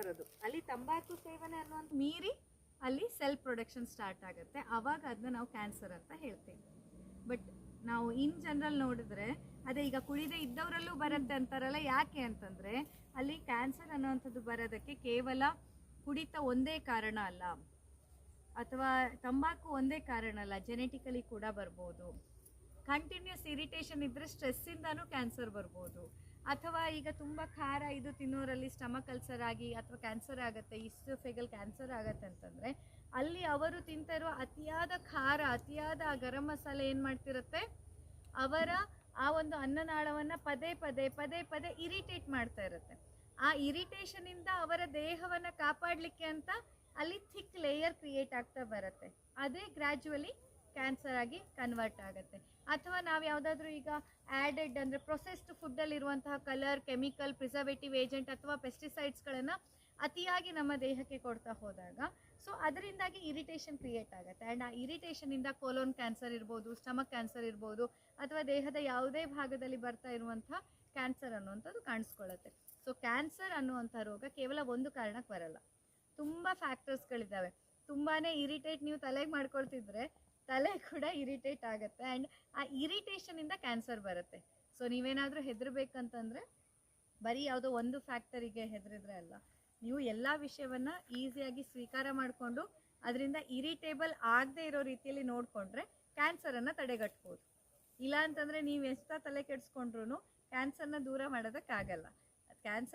ಬರೋದು. ಅಲ್ಲಿ ತಂಬಾಕು ಸೇವನೆ ಅನ್ನುವಂಥ ಮೀರಿ ಅಲ್ಲಿ ಸೆಲ್ ಪ್ರೊಡಕ್ಷನ್ ಸ್ಟಾರ್ಟ್ ಆಗುತ್ತೆ. ಆವಾಗ ಅದನ್ನ ನಾವು ಕ್ಯಾನ್ಸರ್ ಅಂತ ಹೇಳ್ತೀವಿ. ಬಟ್ ನಾವು ಇನ್ ಜನರಲ್ ನೋಡಿದ್ರೆ ಅದೇ ಈಗ ಕುಡಿದೇ ಇದ್ದವರಲ್ಲೂ ಬರುತ್ತೆ ಅಂತಾರಲ್ಲ, ಯಾಕೆ ಅಂತಂದರೆ ಅಲ್ಲಿ ಕ್ಯಾನ್ಸರ್ ಅನ್ನೋವಂಥದ್ದು ಬರೋದಕ್ಕೆ ಕೇವಲ ಕುಡಿತ ಒಂದೇ ಕಾರಣ ಅಲ್ಲ, ಅಥವಾ ತಂಬಾಕು ಒಂದೇ ಕಾರಣ ಅಲ್ಲ, ಜೆನೆಟಿಕಲಿ ಕೂಡ ಬರ್ಬೋದು. ಕಂಟಿನ್ಯೂಸ್ ಇರಿಟೇಷನ್ ಇದ್ದರೆ ಸ್ಟ್ರೆಸ್ಸಿಂದನೂ ಕ್ಯಾನ್ಸರ್ ಬರ್ಬೋದು. ಅಥವಾ ಈಗ ತುಂಬ ಖಾರ ಇದು ತಿನ್ನೋರಲ್ಲಿ ಸ್ಟಮಕ್ ಅಲ್ಸರ್ ಆಗಿ ಅಥವಾ ಕ್ಯಾನ್ಸರ್ ಆಗುತ್ತೆ, ಈಸೋಫೇಗಲ್ ಕ್ಯಾನ್ಸರ್ ಆಗುತ್ತೆ ಅಂತಂದರೆ ಅಲ್ಲಿ ಅವರು ತಿಂತಾ ಇರೋ ಅತಿಯಾದ ಖಾರ, ಅತಿಯಾದ ಗರಂ ಮಸಾಲೆ ಏನು ಮಾಡ್ತಿರುತ್ತೆ, ಅವರ ಆ ಒಂದು ಅನ್ನನಾಳವನ್ನು ಪದೇ ಪದೇ ಪದೇ ಪದೇ ಇರಿಟೇಟ್ ಮಾಡ್ತಾ ಇರುತ್ತೆ. ಆ ಇರಿಟೇಷನಿಂದ ಅವರ ದೇಹವನ್ನು ಕಾಪಾಡಲಿಕ್ಕೆ ಅಂತ ಅಲ್ಲಿ ಥಿಕ್ ಲೇಯರ್ ಕ್ರಿಯೇಟ್ ಆಗ್ತಾ ಬರುತ್ತೆ. ಅದೇ ಗ್ರ್ಯಾಜುವಲಿ ಕ್ಯಾನ್ಸರ್ ಆಗಿ ಕನ್ವರ್ಟ್ ಆಗುತ್ತೆ. ಅಥವಾ ನಾವು ಯಾವುದಾದ್ರೂ ಈಗ ಆ್ಯಡೆಡ್ ಅಂದರೆ ಪ್ರೊಸೆಸ್ಡ್ ಫುಡ್ಡಲ್ಲಿರುವಂತಹ ಕಲರ್, ಕೆಮಿಕಲ್, ಪ್ರಿಸರ್ವೇಟಿವ್ ಏಜೆಂಟ್ ಅಥವಾ ಪೆಸ್ಟಿಸೈಡ್ಸ್ಗಳನ್ನು ಅತಿಯಾಗಿ ನಮ್ಮ ದೇಹಕ್ಕೆ ಕೊಡ್ತಾ ಹೋದಾಗ ಸೊ ಅದರಿಂದಾಗಿ ಇರಿಟೇಷನ್ ಕ್ರಿಯೇಟ್ ಆಗುತ್ತೆ. ಆ್ಯಂಡ್ ಆ ಇರಿಟೇಷನಿಂದ ಕೋಲೋನ್ ಕ್ಯಾನ್ಸರ್ ಇರ್ಬೋದು, ಸ್ಟಮಕ್ ಕ್ಯಾನ್ಸರ್ ಇರ್ಬೋದು, ಅಥವಾ ದೇಹದ ಯಾವುದೇ ಭಾಗದಲ್ಲಿ ಬರ್ತಾ ಇರುವಂಥ ಕ್ಯಾನ್ಸರ್ ಅನ್ನುವಂಥದ್ದು ಕಾಣಿಸ್ಕೊಳ್ಳುತ್ತೆ. ಸೊ ಕ್ಯಾನ್ಸರ್ ಅನ್ನುವಂಥ ರೋಗ ಕೇವಲ ಒಂದು ಕಾರಣಕ್ಕೆ ಬರಲ್ಲ, ತುಂಬ ಫ್ಯಾಕ್ಟರ್ಸ್ಗಳಿದ್ದಾವೆ. ತುಂಬಾ ಇರಿಟೇಟ್ ನೀವು ತಲೆಗೆ ಮಾಡ್ಕೊಳ್ತಿದ್ರೆ ತಲೆ ಕೂಡ ಇರಿಟೇಟ್ ಆಗುತ್ತೆ. ಆ್ಯಂಡ್ ಆ ಇರಿಟೇಷನಿಂದ ಕ್ಯಾನ್ಸರ್ ಬರುತ್ತೆ. ಸೊ ನೀವೇನಾದರೂ ಹೆದರ್ಬೇಕಂತಂದರೆ ಬರೀ ಯಾವುದೋ ಒಂದು ಫ್ಯಾಕ್ಟರಿಗೆ ಹೆದರಿದ್ರೆ ಅಲ್ಲ, ನೀವು ಎಲ್ಲ ವಿಷಯವನ್ನು ಈಸಿಯಾಗಿ ಸ್ವೀಕಾರ ಮಾಡಿಕೊಂಡು ಅದರಿಂದ ಇರಿಟೇಬಲ್ ಆಗದೆ ಇರೋ ರೀತಿಯಲ್ಲಿ ನೋಡಿಕೊಂಡ್ರೆ ಕ್ಯಾನ್ಸರನ್ನು ತಡೆಗಟ್ಬೋದು. ಇಲ್ಲ ಅಂತಂದರೆ ನೀವು ಎಷ್ಟು ತಲೆ ಕೆಡಿಸ್ಕೊಂಡ್ರೂ ಕ್ಯಾನ್ಸರ್ನ ದೂರ ಮಾಡೋದಕ್ಕಾಗಲ್ಲ. ಕ್ಯಾನ್ಸರ್